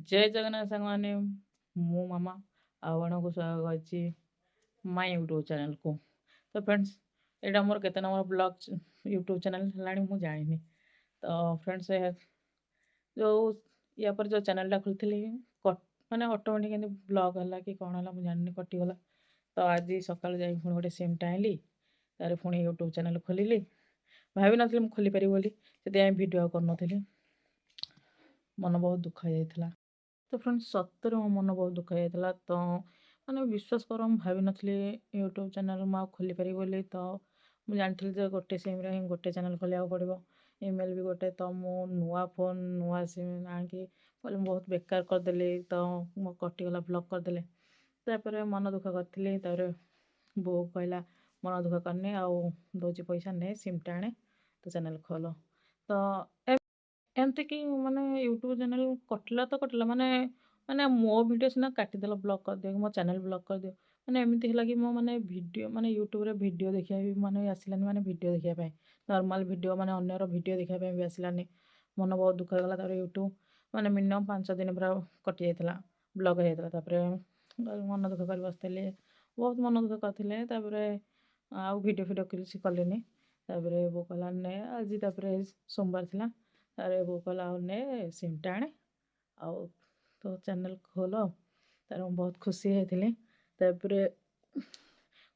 जय जगन्नाथ साଙ୍ଗमाने मो मामा आपको स्वागत अछि माय यूट्यूब चैनल को। तो फ्रेंड्स एटा मोर केते नंबर ब्लॉग यूट्यूब चैनल हलाणी मु जानिनी। तो फ्रेंड्स जो या पर जो चैनलटा खोलथिली माने ऑटोमेटिक एंड ब्लॉग हला कि कोन हला मु जानिनी कटि गला। तो आज सकाळ जाई पुणी गोटे सिमटा आइली तारे पुणी यूट्यूब चैनल खोलिली भाबी नथली मु खोली पारि बोली सेते वीडियो कर नथली मन बहुत दुख हो जाइथिला। तो फ्रेंड्स सତରେ ମୋ ମନ ବହୁତ ଦୁଃଖ ହେଇଯାଇଥିଲା। ତ ମାନେ ବିଶ୍ୱାସ କର ମୁଁ ଭାବିନଥିଲି ୟୁଟ୍ୟୁବ୍ ଚ୍ୟାନେଲ୍ ମୁଁ ଆଉ ଖୋଲିପାରିବି ବୋଲି। ତ ମୁଁ ଜାଣିଥିଲି ଯେ ଗୋଟେ ସିମ୍ରେ ହିଁ ଗୋଟେ ଚ୍ୟାନେଲ୍ ଖୋଲିବାକୁ ପଡ଼ିବ, ଇମେଲ୍ ବି ଗୋଟେ। ତ ମୁଁ ନୂଆ ଫୋନ୍ ନୂଆ ସିମ୍ ଆଣିକି କହିଲି ମୁଁ ବହୁତ ବେକାର କରିଦେଲି। ତ ମୋ କଟିଗଲା, ବ୍ଲକ୍ କରିଦେଲେ। ତାପରେ ମନ ଦୁଃଖ କରିଥିଲି। ତାପରେ ବୋଉ କହିଲା ମନ ଦୁଃଖ କରିନି, ଆଉ ଦେଉଛି ପଇସା ନେ ସିମ୍ଟା ଆଣେ ତ ଚ୍ୟାନେଲ୍ ଖୋଲ। ତ ଏମିତି କି ମାନେ ୟୁଟ୍ୟୁବ୍ ଚ୍ୟାନେଲ୍ କଟିଲା ତ କଟିଲା, ମାନେ ମାନେ ମୋ ଭିଡ଼ିଓ ସିନା କାଟିଦେଲ, ବ୍ଲକ୍ କରିଦିଅ, ମୋ ଚ୍ୟାନେଲ୍ ବ୍ଲକ୍ କରିଦିଅ। ମାନେ ଏମିତି ହେଲା କି ମୋ ମାନେ ଭିଡ଼ିଓ ମାନେ ୟୁଟ୍ୟୁବ୍ରେ ଭିଡ଼ିଓ ଦେଖିବା ବି ମାନେ ଆସିଲାନି, ମାନେ ଭିଡ଼ିଓ ଦେଖିବା ପାଇଁ ନର୍ମାଲ୍ ଭିଡ଼ିଓ ମାନେ ଅନ୍ୟର ଭିଡ଼ିଓ ଦେଖିବା ପାଇଁ ବି ଆସିଲାନି। ମନ ବହୁତ ଦୁଃଖ ହେଇଗଲା। ତାପରେ ୟୁଟ୍ୟୁବ୍ ମାନେ ମିନିମମ୍ 5 ଦିନ ପୁରା କଟି ଯାଇଥିଲା, ବ୍ଲକ୍ ହେଇଯାଇଥିଲା। ତାପରେ ମନ ଦୁଃଖ କରି ବସିଥିଲି, ବହୁତ ମନ ଦୁଃଖ କରିଥିଲେ। ତାପରେ ଆଉ ଭିଡ଼ିଓ ଫିଡ଼ିଓ କିଛି କଲିନି। ତାପରେ ବୋଉ କହିଲା ନେ ଆଜି, ତାପରେ ସୋମବାର ଥିଲା। ତାପରେ ବୋଉ କହିଲା ଆଉ ନେ ସିମ୍ଟା ଆଣେ ଆଉ ତୋ ଚ୍ୟାନେଲ୍ ଖୋଲ। ତାପରେ ମୁଁ ବହୁତ ଖୁସି ହେଇଥିଲି। ତାପରେ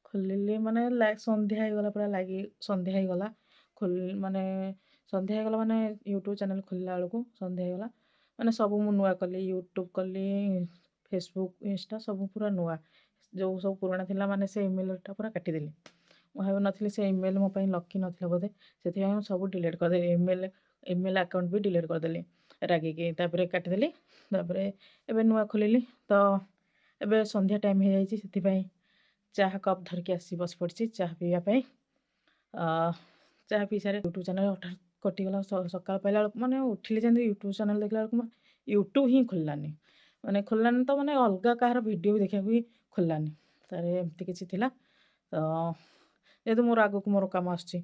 ଖୋଲିଲି ମାନେ ସନ୍ଧ୍ୟା ହେଇଗଲା, ପୁରା ଲାଗି ସନ୍ଧ୍ୟା ହେଇଗଲା। ମାନେ ସନ୍ଧ୍ୟା ହେଇଗଲା ମାନେ ୟୁଟ୍ୟୁବ୍ ଚ୍ୟାନେଲ୍ ଖୋଲିଲା ବେଳକୁ ସନ୍ଧ୍ୟା ହେଇଗଲା। ମାନେ ସବୁ ମୁଁ ନୂଆ କଲି, ୟୁଟ୍ୟୁବ୍ କଲି, ଫେସବୁକ୍, ଇନଷ୍ଟା ସବୁ ପୁରା ନୂଆ। ଯେଉଁ ସବୁ ପୁରୁଣା ଥିଲା ମାନେ ସେ ଇମେଲ୍ଟା ପୁରା କାଟିଦେଲି। ମୁଁ ଭାବିନଥିଲି ସେ ଇମେଲ୍ ମୋ ପାଇଁ ଲକି ନଥିଲା ବୋଧେ, ସେଥିପାଇଁ ମୁଁ ସବୁ ଡିଲିଟ୍ କରିଦେଲି। ଇମେଲ୍ ଆକାଉଣ୍ଟ ବି ଡିଲିଟ୍ କରିଦେଲି ରାଗିକି। ତାପରେ କାଟିଦେଲି। ତାପରେ ଏବେ ନୂଆ ଖୋଲିଲି। ତ ଏବେ ସନ୍ଧ୍ୟା ଟାଇମ୍ ହେଇଯାଇଛି, ସେଥିପାଇଁ ଚାହା କପ୍ ଧରିକି ଆସି ବସି ପଡ଼ିଛି ଚାହା ପିଇବା ପାଇଁ। ଚାହା ପିଇ ସାରି ୟୁଟ୍ୟୁବ୍ ଚ୍ୟାନେଲ୍ ହଠାତ୍ କଟିଗଲା। ସକାଳ ପାଇଲା ବେଳକୁ ମାନେ ଉଠିଲି ଯେମିତି ୟୁଟ୍ୟୁବ୍ ଚ୍ୟାନେଲ୍ ଦେଖିଲା ବେଳକୁ ୟୁଟ୍ୟୁବ୍ ହିଁ ଖୋଲିଲାନି। ମାନେ ଖୋଲିଲାନି ତ ମାନେ ଅଲଗା କାହାର ଭିଡ଼ିଓ ବି ଦେଖିବାକୁ ବି ଖୋଲିଲାନି। ତାପରେ ଏମିତି କିଛି ଥିଲା। ତ ଯେହେତୁ ମୋର ଆଗକୁ ମୋର କାମ ଆସୁଛି,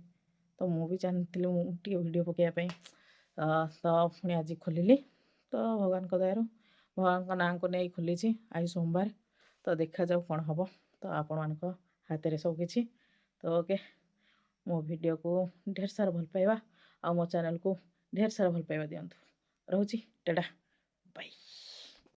ତ ମୁଁ ବି ଚାହିଁଥିଲି ମୁଁ ଟିକେ ଭିଡ଼ିଓ ପକାଇବା ପାଇଁ। ତ ପୁଣି ଆଜି ଖୋଲିଲି। ତ ଭଗବାନଙ୍କ ଦୟାରୁ ଭଗବାନଙ୍କ ନାଁକୁ ନେଇ ଖୋଲିଛି। ଆଜି ସୋମବାର, ତ ଦେଖାଯାଉ କ'ଣ ହେବ। ତ ଆପଣମାନଙ୍କ ହାତରେ ସବୁକିଛି। ତ ଓକେ, ମୋ ଭିଡ଼ିଓକୁ ଢେର ସାରା ଭଲ ପାଇବା ଆଉ ମୋ ଚ୍ୟାନେଲ୍କୁ ଢେର ସାରା ଭଲ ପାଇବା ଦିଅନ୍ତୁ। ରହୁଛି, ଟାଟା, ବାଇ।